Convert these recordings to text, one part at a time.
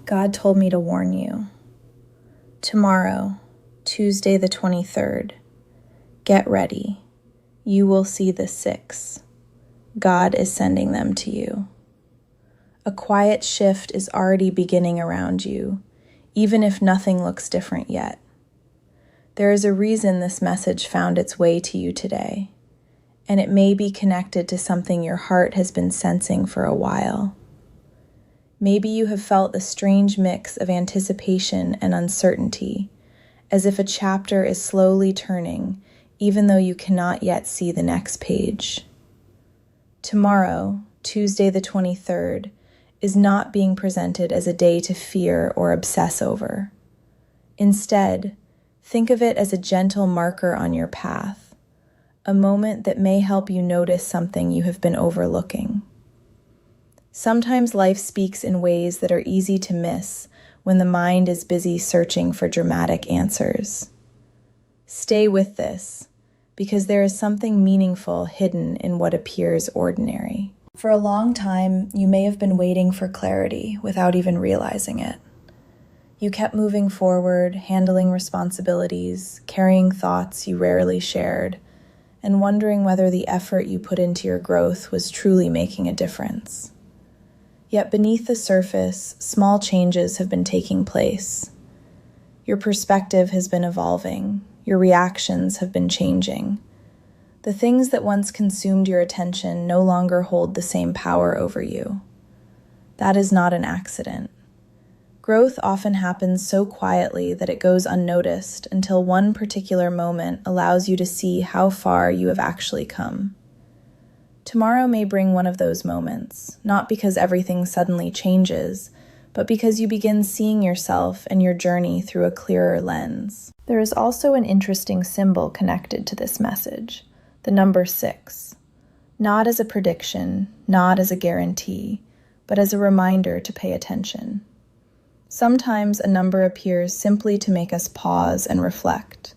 God told me to warn you. Tomorrow, Tuesday the 23rd, get ready. You will see the 6. God is sending them to you. A quiet shift is already beginning around you, even if nothing looks different yet. There is a reason this message found its way to you today, and it may be connected to something your heart has been sensing for a while. Maybe you have felt a strange mix of anticipation and uncertainty, as if a chapter is slowly turning, even though you cannot yet see the next page. Tomorrow, Tuesday the 23rd, is not being presented as a day to fear or obsess over. Instead, think of it as a gentle marker on your path, a moment that may help you notice something you have been overlooking. Sometimes life speaks in ways that are easy to miss when the mind is busy searching for dramatic answers. Stay with this, because there is something meaningful hidden in what appears ordinary. For a long time, you may have been waiting for clarity without even realizing it. You kept moving forward, handling responsibilities, carrying thoughts you rarely shared, and wondering whether the effort you put into your growth was truly making a difference. Yet beneath the surface, small changes have been taking place. Your perspective has been evolving. Your reactions have been changing. The things that once consumed your attention no longer hold the same power over you. That is not an accident. Growth often happens so quietly that it goes unnoticed until one particular moment allows you to see how far you have actually come. Tomorrow may bring one of those moments, not because everything suddenly changes, but because you begin seeing yourself and your journey through a clearer lens. There is also an interesting symbol connected to this message, the number 6, not as a prediction, not as a guarantee, but as a reminder to pay attention. Sometimes a number appears simply to make us pause and reflect.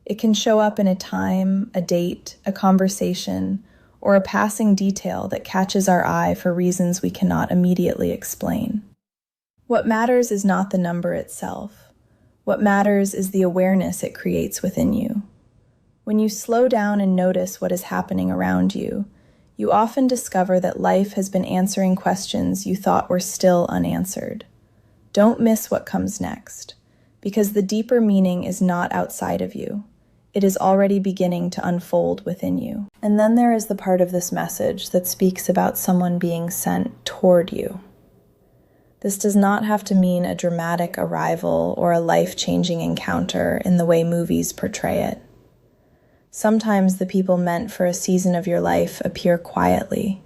It can show up in a time, a date, a conversation, or a passing detail that catches our eye for reasons we cannot immediately explain. What matters is not the number itself. What matters is the awareness it creates within you. When you slow down and notice what is happening around you, you often discover that life has been answering questions you thought were still unanswered. Don't miss what comes next, because the deeper meaning is not outside of you. It is already beginning to unfold within you. And then there is the part of this message that speaks about someone being sent toward you. This does not have to mean a dramatic arrival or a life-changing encounter in the way movies portray it. Sometimes the people meant for a season of your life appear quietly.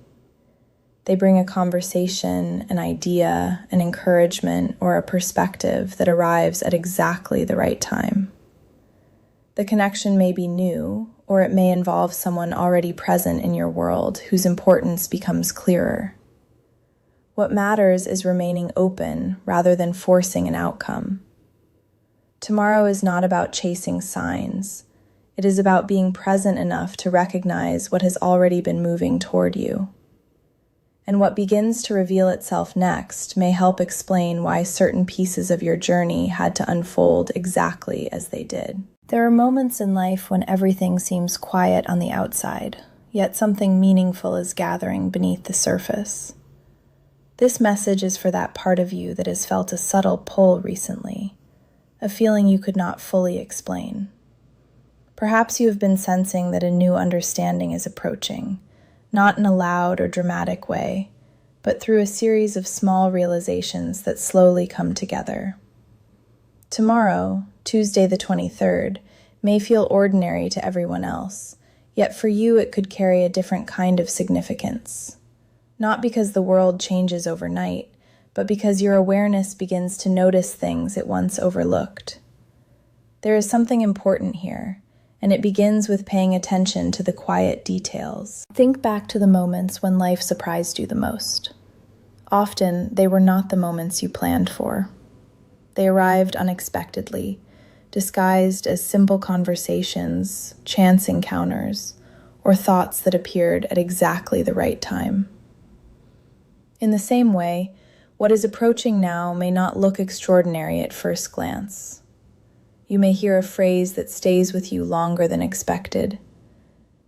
They bring a conversation, an idea, an encouragement, or a perspective that arrives at exactly the right time. The connection may be new, or it may involve someone already present in your world whose importance becomes clearer. What matters is remaining open rather than forcing an outcome. Tomorrow is not about chasing signs. It is about being present enough to recognize what has already been moving toward you. And what begins to reveal itself next may help explain why certain pieces of your journey had to unfold exactly as they did. There are moments in life when everything seems quiet on the outside, yet something meaningful is gathering beneath the surface. This message is for that part of you that has felt a subtle pull recently, a feeling you could not fully explain. Perhaps you have been sensing that a new understanding is approaching, not in a loud or dramatic way, but through a series of small realizations that slowly come together. Tomorrow, Tuesday the 23rd, may feel ordinary to everyone else, yet for you it could carry a different kind of significance. Not because the world changes overnight, but because your awareness begins to notice things it once overlooked. There is something important here, and it begins with paying attention to the quiet details. Think back to the moments when life surprised you the most. Often, they were not the moments you planned for. They arrived unexpectedly, disguised as simple conversations, chance encounters, or thoughts that appeared at exactly the right time. In the same way, What is approaching now may not look extraordinary at first glance. You may hear a phrase that stays with you longer than expected.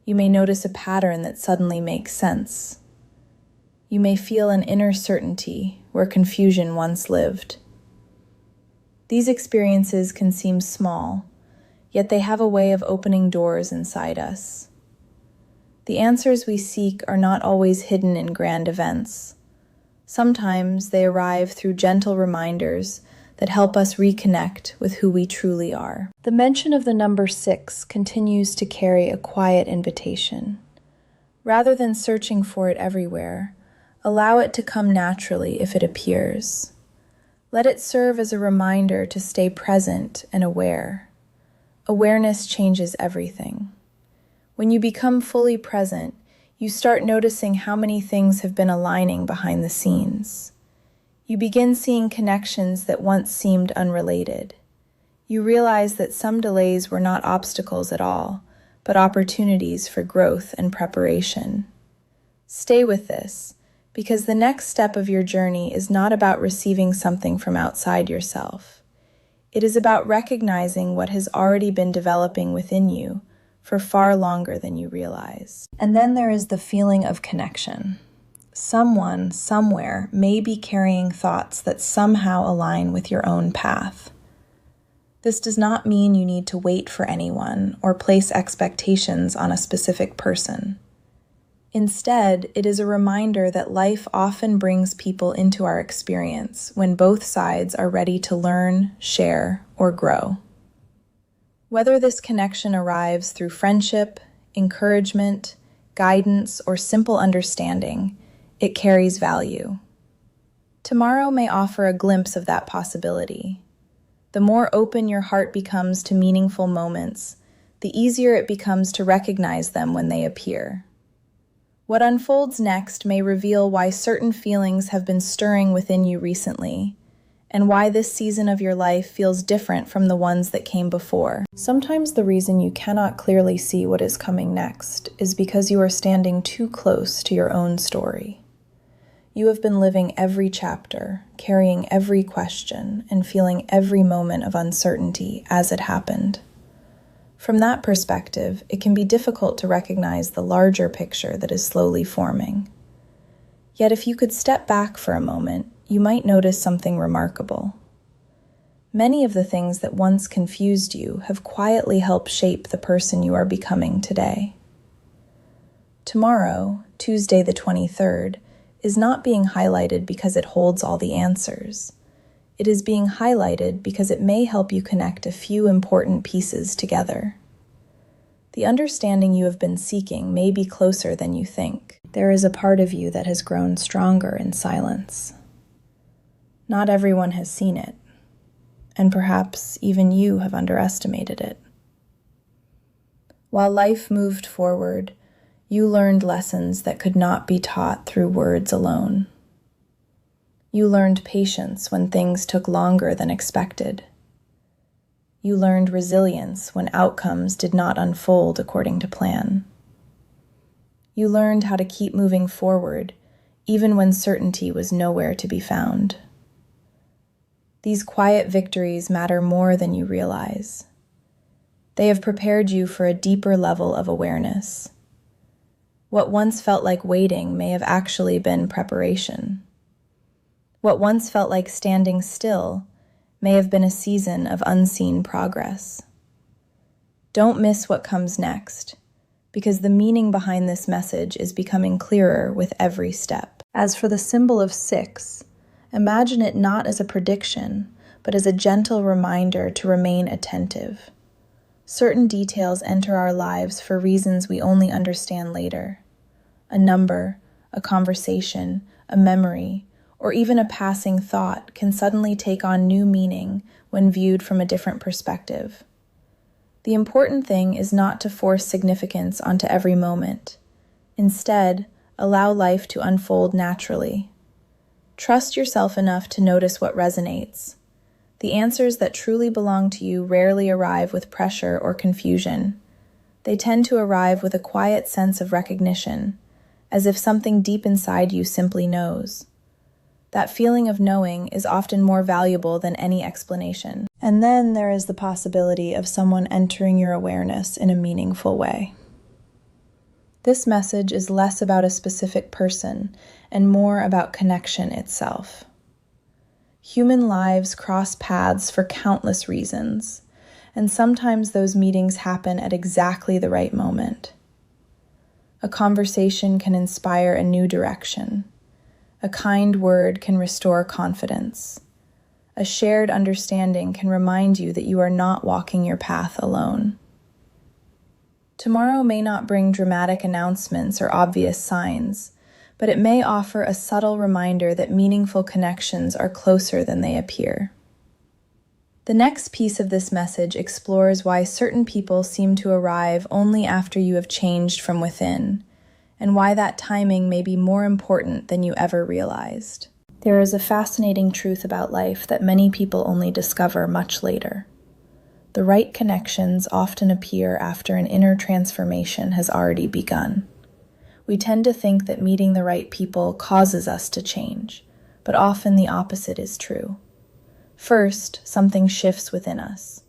You may notice a pattern that suddenly makes sense. You may feel an inner certainty where confusion once lived. These experiences can seem small, yet they have a way of opening doors inside us. The answers we seek are not always hidden in grand events. Sometimes they arrive through gentle reminders that help us reconnect with who we truly are. The mention of the number 6 continues to carry a quiet invitation. Rather than searching for it everywhere, allow it to come naturally if it appears. Let it serve as a reminder to stay present and aware. Awareness changes everything. When you become fully present, you start noticing how many things have been aligning behind the scenes. You begin seeing connections that once seemed unrelated. You realize that some delays were not obstacles at all, but opportunities for growth and preparation. Stay with this, because the next step of your journey is not about receiving something from outside yourself. It is about recognizing what has already been developing within you for far longer than you realize. And then there is the feeling of connection. Someone, somewhere, may be carrying thoughts that somehow align with your own path. This does not mean you need to wait for anyone or place expectations on a specific person. Instead, it is a reminder that life often brings people into our experience when both sides are ready to learn, share, or grow. Whether this connection arrives through friendship, encouragement, guidance, or simple understanding, it carries value. Tomorrow may offer a glimpse of that possibility. The more open your heart becomes to meaningful moments, the easier it becomes to recognize them when they appear. What unfolds next may reveal why certain feelings have been stirring within you recently, and why this season of your life feels different from the ones that came before. Sometimes the reason you cannot clearly see what is coming next is because you are standing too close to your own story. You have been living every chapter, carrying every question, and feeling every moment of uncertainty as it happened. From that perspective, it can be difficult to recognize the larger picture that is slowly forming. Yet if you could step back for a moment, you might notice something remarkable. Many of the things that once confused you have quietly helped shape the person you are becoming today. Tomorrow, Tuesday the 23rd, is not being highlighted because it holds all the answers. It is being highlighted because it may help you connect a few important pieces together. The understanding you have been seeking may be closer than you think. There is a part of you that has grown stronger in silence. Not everyone has seen it, and perhaps even you have underestimated it. While life moved forward, you learned lessons that could not be taught through words alone. You learned patience when things took longer than expected. You learned resilience when outcomes did not unfold according to plan. You learned how to keep moving forward, even when certainty was nowhere to be found. These quiet victories matter more than you realize. They have prepared you for a deeper level of awareness. What once felt like waiting may have actually been preparation. What once felt like standing still may have been a season of unseen progress. Don't miss what comes next, because the meaning behind this message is becoming clearer with every step. As for the symbol of 6, imagine it not as a prediction, but as a gentle reminder to remain attentive. Certain details enter our lives for reasons we only understand later. A number, a conversation, a memory, or even a passing thought can suddenly take on new meaning when viewed from a different perspective. The important thing is not to force significance onto every moment. Instead, allow life to unfold naturally. Trust yourself enough to notice what resonates. The answers that truly belong to you rarely arrive with pressure or confusion. They tend to arrive with a quiet sense of recognition, as if something deep inside you simply knows. That feeling of knowing is often more valuable than any explanation. And then there is the possibility of someone entering your awareness in a meaningful way. This message is less about a specific person and more about connection itself. Human lives cross paths for countless reasons, and sometimes those meetings happen at exactly the right moment. A conversation can inspire a new direction. A kind word can restore confidence. A shared understanding can remind you that you are not walking your path alone. Tomorrow may not bring dramatic announcements or obvious signs, but it may offer a subtle reminder that meaningful connections are closer than they appear. The next piece of this message explores why certain people seem to arrive only after you have changed from within, and why that timing may be more important than you ever realized. There is a fascinating truth about life that many people only discover much later. The right connections often appear after an inner transformation has already begun. We tend to think that meeting the right people causes us to change, but often the opposite is true. First, something shifts within us.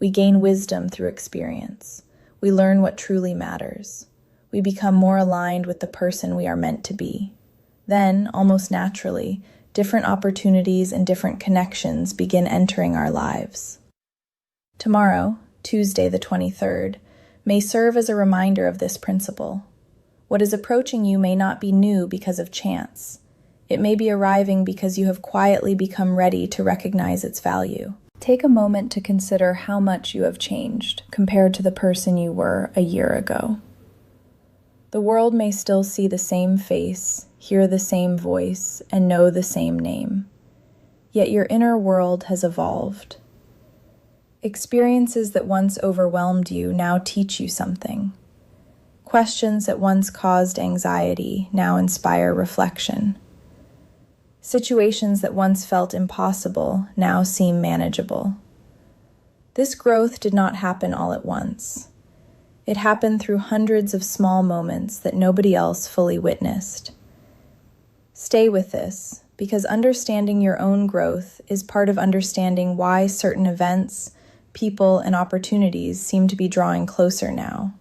We gain wisdom through experience. We learn what truly matters. We become more aligned with the person we are meant to be. Then, almost naturally, different opportunities and different connections begin entering our lives. Tomorrow, Tuesday the 23rd, may serve as a reminder of this principle. What is approaching you may not be new because of chance. It may be arriving because you have quietly become ready to recognize its value. Take a moment to consider how much you have changed compared to the person you were a year ago. The world may still see the same face, hear the same voice, and know the same name. Yet your inner world has evolved. Experiences that once overwhelmed you now teach you something. Questions that once caused anxiety now inspire reflection. Situations that once felt impossible now seem manageable. This growth did not happen all at once. It happened through hundreds of small moments that nobody else fully witnessed. Stay with this, because understanding your own growth is part of understanding why certain events, people, and opportunities seem to be drawing closer now.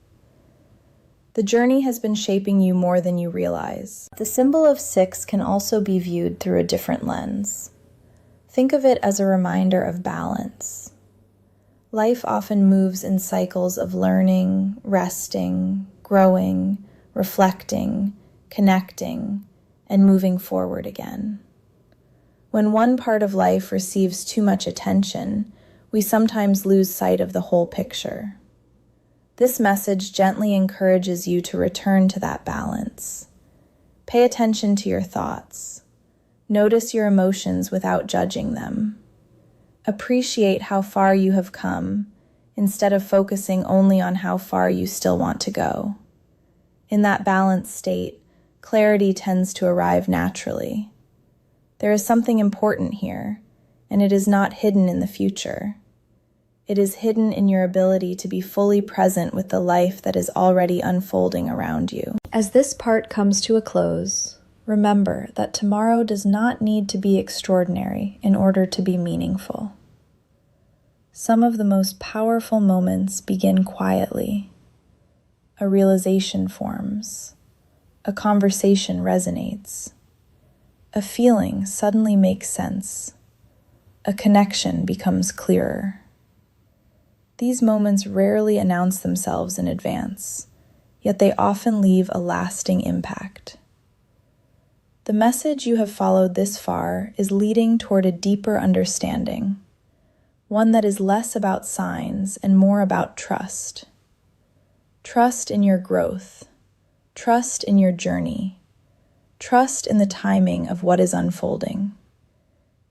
The journey has been shaping you more than you realize. The symbol of 6 can also be viewed through a different lens. Think of it as a reminder of balance. Life often moves in cycles of learning, resting, growing, reflecting, connecting, and moving forward again. When one part of life receives too much attention, we sometimes lose sight of the whole picture. This message gently encourages you to return to that balance. Pay attention to your thoughts. Notice your emotions without judging them. Appreciate how far you have come, instead of focusing only on how far you still want to go. In that balanced state, clarity tends to arrive naturally. There is something important here, and it is not hidden in the future. It is hidden in your ability to be fully present with the life that is already unfolding around you. As this part comes to a close, remember that tomorrow does not need to be extraordinary in order to be meaningful. Some of the most powerful moments begin quietly. A realization forms. A conversation resonates. A feeling suddenly makes sense. A connection becomes clearer. These moments rarely announce themselves in advance, yet they often leave a lasting impact. The message you have followed this far is leading toward a deeper understanding, one that is less about signs and more about trust. Trust in your growth, trust in your journey, trust in the timing of what is unfolding.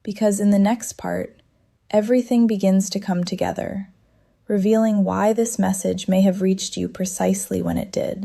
Because in the next part, everything begins to come together, revealing why this message may have reached you precisely when it did.